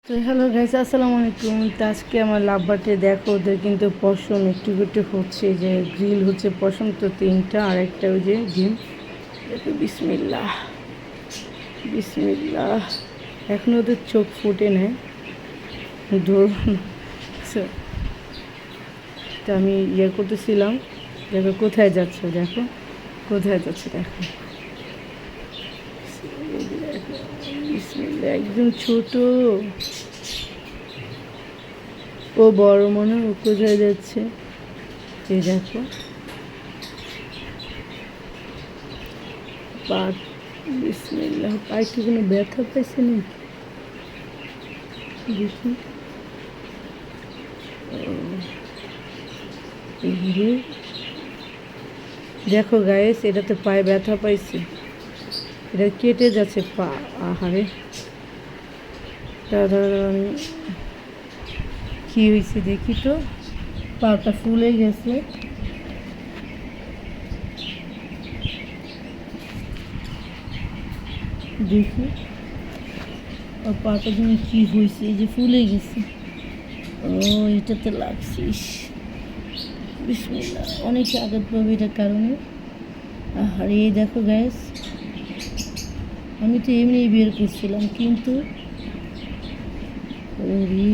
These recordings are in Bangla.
তো হ্যালো গাইস, আসসালামু আলাইকুম। তো আজকে আমার লাভবার্ডে দেখো, ওদের কিন্তু পশম একটু একটু হচ্ছে, যে গ্রিল হচ্ছে পশম তো তিনটা, আর একটা ওই যে ডিম। দেখো, বিসমিল্লাহ বিসমিল্লাহ। এখন ওদের চোখ ফুটে নেয়, ধরুন। তো আমি করতেছিলাম, দেখো কোথায় যাচ্ছে, দেখো কোথায় যাচ্ছে, দেখো বিসমিল্লাহ। একদম ছোট, ও বড় মনে হয়। ও কোথায় যাচ্ছে, এই দেখো পা। বিসমিল্লাহ। পায়ে কি কোনো ব্যথা পাইছে নাকি দেখি। রে, দেখো গায়েস, এটাতে পায়ে ব্যথা পাইছে, এটা কেটে যাচ্ছে পা। আহারে, দাঁড়া আমি কী হয়েছে দেখি তো। পাটা ফুলে গেছে, দেখি আর পাটা যেন কী হয়েছে, এই যে ফুলে গেছে। ও, এটাতে লাগছিস। বিসমিল্লাহ। অনেক আঘাত পাবে এটার কারণে। আর এই দেখো গ্যাস, আমি তো এমনি বের করছিলাম, কিন্তু ওরে,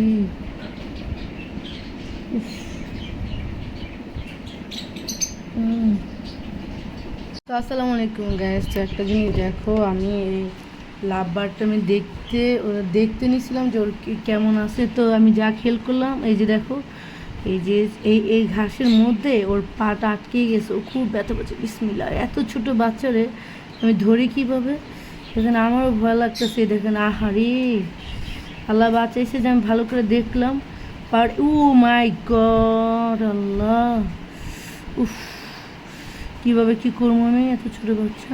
তো আসসালামু আলাইকুম গ্যাস। তো একটা জিনিস দেখো, আমি এই লাভ বারটা আমি দেখতে নিয়েছিলাম যে ওর কেমন আছে। তো আমি যা খেয়াল করলাম, এই যে দেখো, এই যে এই ঘাসের মধ্যে ওর পাটা আটকে গেছে, ও খুব ব্যথা পাচ্ছে। বিসমিল্লাহ। এত ছোট বাচ্চারে আমি ধরি কীভাবে, দেখেন আমারও ভয় লাগতেছে। দেখেন, আহারে, আল্লাহ বাঁচাইছে যে আমি ভালো করে দেখলাম। ও মাই গড, আল্লাহ, উফ, কীভাবে কী করবো আমি, এত ছোটো বাচ্চা।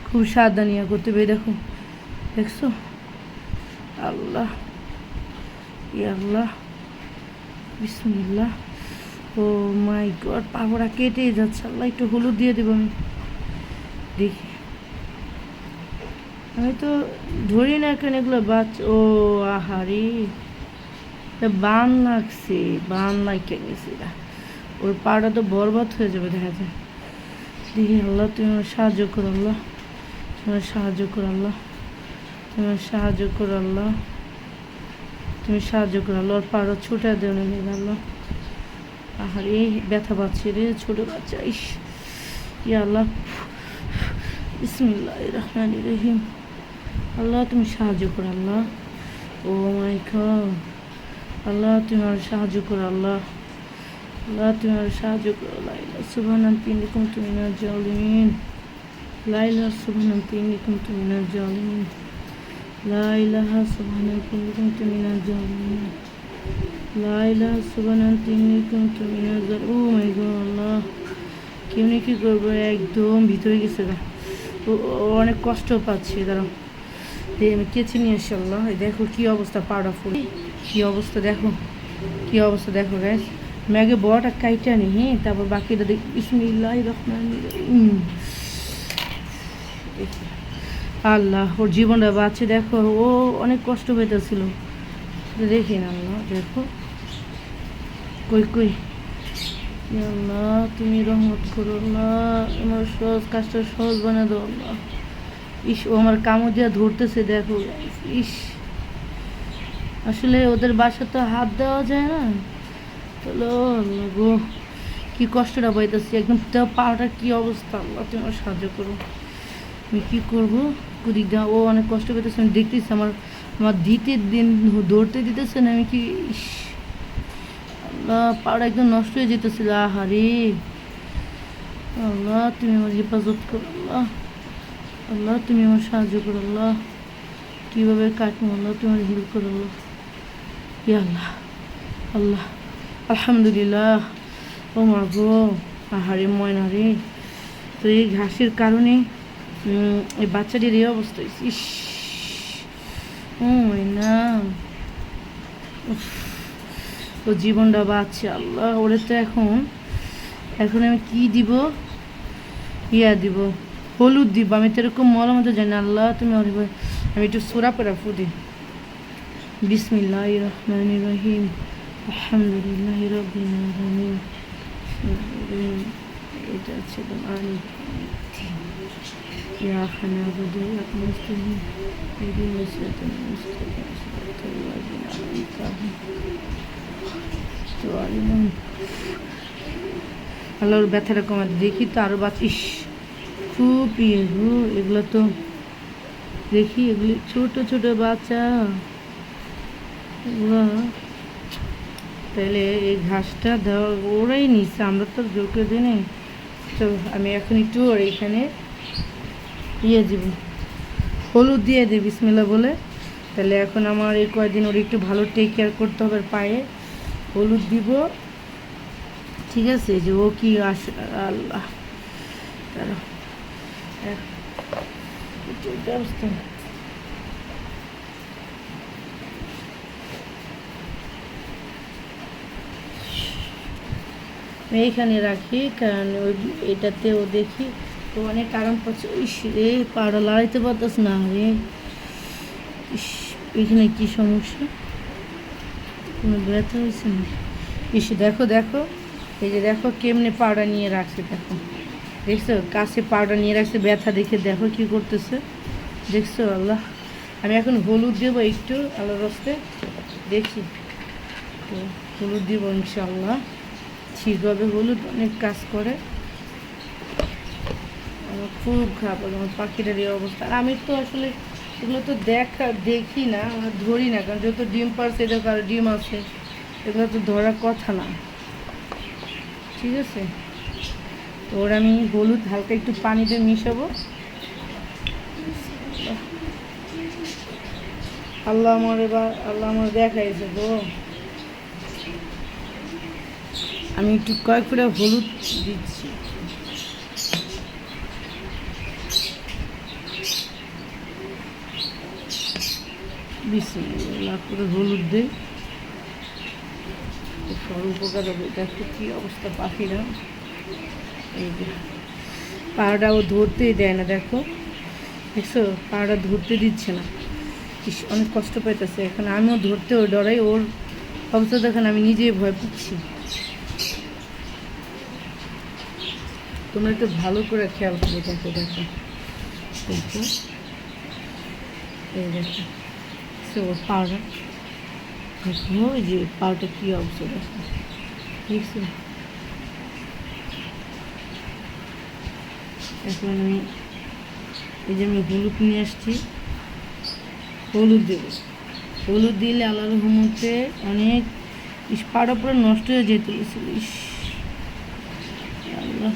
খুব সাবধানিয়া করতে হবে। দেখো, দেখছো, আল্লাহ, আল্লাহ, বিসমিল্লাহ। ও মাই গড, পাপড়া কেটে যাচ্ছে। আল্লাহ, একটু হলুদ দিয়ে দেবো আমি, দেখি। আমি তো ধরি না এখন এগুলো বাচ্চা। ও আহারে, বান লাগছে, বান লাগিয়ে গেছে। ওর পাটা তো বরবাদ হয়ে যাবে দেখা যায়। দেখি, আল্লাহ তুমি আমার সাহায্য করো, আল্লাহ তোমার সাহায্য করো, আল্লাহ তোমার সাহায্য করো, আল্লাহ তুমি সাহায্য করো, আল্লাহ। ওর পাড়া ছুটে দেও না আল্লাহ। আহার, এই ব্যথা পাচ্ছে রে, ছোটো বাচ্চা। ইস, ইয়া আল্লাহ, বিসমিল্লাহির রহমানির রহিম। আল্লাহ তুমি সাহায্য করো, আল্লাহ। ও মাই গড, আল্লাহ তুমি আমার সাহায্য করো, আল্লাহ। আল্লাহ তুমি আমার সাহায্য করো। লাইলা সুবহানাকা ইন্নী কুনতু মিনাজ জালিমিন। লাইলা সুবহানাকা ইন্নী কুনতু মিনাজ জালিমিন। লা ইলাহা সুবহানাকা ইন্নী কুনতু মিনাজ জালিমিন। লা ইলাহা সুবহানাকা ইন্নী কুনতু মিনাজ জালিমিন। ও মাই গড, আল্লাহ, কেমনি কী করবো, একদম ভিতরে গেছে গা। ও অনেক কষ্ট পাচ্ছি, দাঁড়াও আমি কেচে নিয়ে আসি। আল্লাহ, দেখো কী অবস্থা, পাউডার ফুল কী অবস্থা, দেখো কী অবস্থা, দেখো গ্যাস। আমি আগে বড়টা কাইটা নি, হ্যাঁ, তারপর বাকিটা দেখি। বিসমিল্লাহির রহমানির রহিম। আল্লাহ, ওর জীবনটা বাঁচে, দেখো, ও অনেক কষ্ট পেতেছিল। দেখি না, আল্লাহ দেখো, কই কই, আল্লাহ তুমি রহমত করো, আল্লাহ আমার সহজ কাজটা সহজ বানিয়ে দাও, আল্লাহ। ইস, ও আমার কামড় দিয়া ধরতেছে, দেখো। ইস, আসলে ওদের বাসা তো হাত দেওয়া যায় না। চলো আল্লাহ গো, কী কষ্টটা পাইতেছি একদম। পাওয়াটার কী অবস্থা, আল্লাহ তুমি আমার সাহায্য করো। আমি কী করবো, কুদিক দা, ও অনেক কষ্ট পেতেছে, আমি দেখতেছি। আমার আমার দৌড়তে দিতেছে না, আমি কি, আল্লাহ, পাওয়াটা একদম নষ্ট হয়ে যেতেছিল। আহারে, আল্লাহ তুমি আমার হেফাজত করো, আল্লাহ। আল্লাহ তুমি আমার সাহায্য করো, আল্লাহ। কীভাবে কাটবো, আল্লাহ তুমি আমার হেল্প করো, আল্লাহ। ইয়া আল্লাহ, আল্লাহ, আলহামদুলিল্লাহ। ও মা গো, আহারে ময়না রে। তো এই ঘাসের কারণে এই বাচ্চাটির এই অবস্থা। ইস, ও ময়না, ও জীবনটা বাঁচছে, আল্লাহ। ওরে তো এখন আমি কি দিব, দিব, হলুদ দিব। আমি তো এরকম মলার মতো জানি না, আল্লাহ তুমি আমি একটু সোরা পরে ফুদি। বিসমিল্লাহির রহমানির রহিম আলহামদুলিল্লাহি রাব্বিল আলামিন। এটা হচ্ছে তোমার إياك نعبد وإياك نستعين اهدنا الصراط المستقيم صراط الذين أنعمت عليهم আল্লাহর ব্যথাটা কমাতে দেখি তো আরও বাঁচিস খুব ইয়ে গো এগুলো তো দেখি এগুলি ছোট ছোট বাচ্চা এগুলো তাহলে এই ঘাসটা দেওয়া ওরাই নিচ্ছে আমরা তো জোর করে দিই নাই। তো আমি এখন একটু ওর এখানে ইয়ে দিব হলুদ দিয়ে দিই বিসমিল্লাহ বলে। তাহলে এখন আমার এই কয়েকদিন ওর একটু ভালো টেক কেয়ার করতে হবে, পায়ে হলুদ দিব, ঠিক আছে? যে ও কি আসে আল্লাহ তারা ব্যবস্থা এইখানে রাখি, কারণ ওই এটাতেও দেখি তো অনেক আরাম পাচ্ছে। ইস রে পাড়া লড়াইতে পারতাস না রে, ইস এখানে কী সমস্যা, কোনো ব্যথা হয়েছে না? ইস দেখো দেখো এই যে দেখো কেমনে পাউডার নিয়ে রাখছে, দেখো দেখছো কাছে পাউডার নিয়ে রাখছে, ব্যথা দেখে দেখো কি করতেছে দেখছো। আল্লাহ আমি এখন হলুদ দেবো একটু আল্লাহর রাস্তে, দেখি তো হলুদ দিব ইনশাআল্লাহ ঠিক হবে। হলুদ অনেক কাজ করে, আমার খুব খারাপ লাগে আমার পাখিটার এই অবস্থা। আর আমি তো আসলে এগুলো তো দেখি না, আমরা ধরি না, কারণ যত ডিম পারছে এটা কারো ডিম আছে এগুলো তো ধরার কথা না, ঠিক আছে? তো ওর আমি হলুদ হালকা একটু পানিতে মিশাবো। আল্লাহ আমার এবার আল্লাহ আমার দেখাইছে গো, আমি একটু কয়েক ফোঁটা হলুদ দিচ্ছি। বিসমিল্লাহ করে হলুদ দিই, সব উপকার হবে। দেখো কী অবস্থা পাখিরা, এই যে পাড়া ও ধরতেই দেয় না, দেখো দেখছো পাড়া ধরতে দিচ্ছে না, অনেক কষ্ট পাইতেছে। এখন আমিও ধরতে ওই ডরাই, ওর অবস্থা দেখেন আমি নিজেই ভয় পাচ্ছি। তোমরা একটু ভালো করে খেয়াল করে দেখো, দেখো দেখো এই দেখো ওর পাউডার দেখো, ওই যে পাউডার কী অবস্থা দেখো দেখছো। এখন আমি এই যে আমি হলুদ নিয়ে আসছি, হলুদ দেবো, হলুদ দিলে আল্লাহর রহমতে অনেক পাউডার পুরো নষ্ট হয়ে যেত। আল্লাহ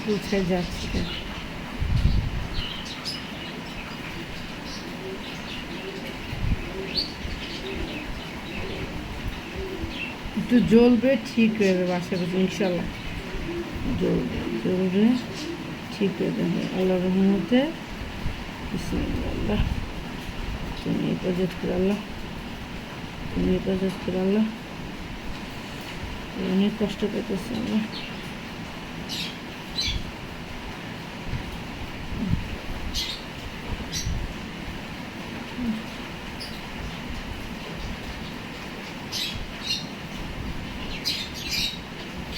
কোথায় যাচ্ছে একটু জ্বলবে, ঠিক হয়ে যাবে আশা করছি ইনশাল্লাহ, জ্বলবে ঠিক হয়ে যাবে আল্লাহর রহমতে। বিসমিল্লাহ তুমি হেফাজত করে আল্লাহ, তুমি হেফাজত করে আল্লাহ, অনেক কষ্ট পেতেছে আল্লাহ।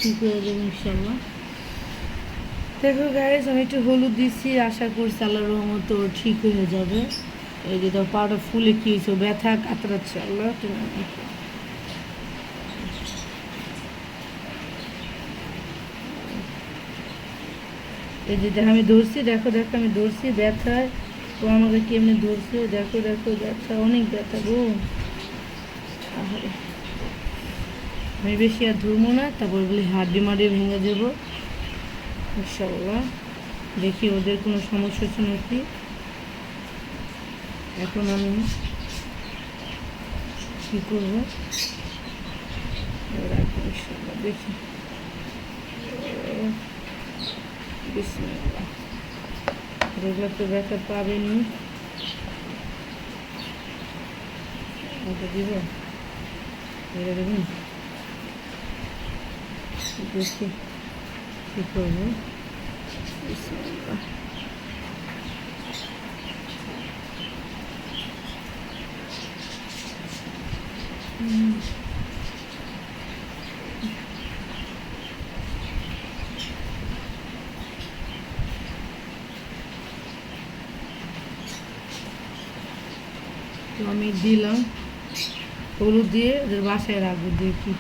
ঠিক হয়ে যাবে ইনশাল্লাহ। দেখো গাইস আমি একটু হলুদ দিচ্ছি, আশা করছি আল্লাহর রহমত ও ঠিক হয়ে যাবে। এই যে তো পাউডার ফুলে কি হয়েছে, ব্যথা কাতরাচ্ছে আল্লাহ তুমি। এই যে দেখো আমি ধরছি, দেখো দেখো আমি ধরছি ব্যথায়, ও আমাকে কেমনে ধরছে দেখো দেখো, ব্যথা অনেক ব্যথা গো। আমি বেশি আর ধরবো না, তারপর বলি হাড্ডি মাড্ডি ভেঙে যাবো ইনশাআল্লাহ। দেখি ওদের কোনো সমস্যা হচ্ছে নাকি। এখন আমি কী করবো ইনশাআল্লাহ, দেখি বিসমিল্লাহ। এগুলো তো ব্যথা পাবেনি। ওটা দিব, এটা দেবেন, দেখি কী করবো। বিসমিল্লাহ। তো আমি দিলাম, হলুদ দিয়ে ওদের বাসায় রাখবো দেখি।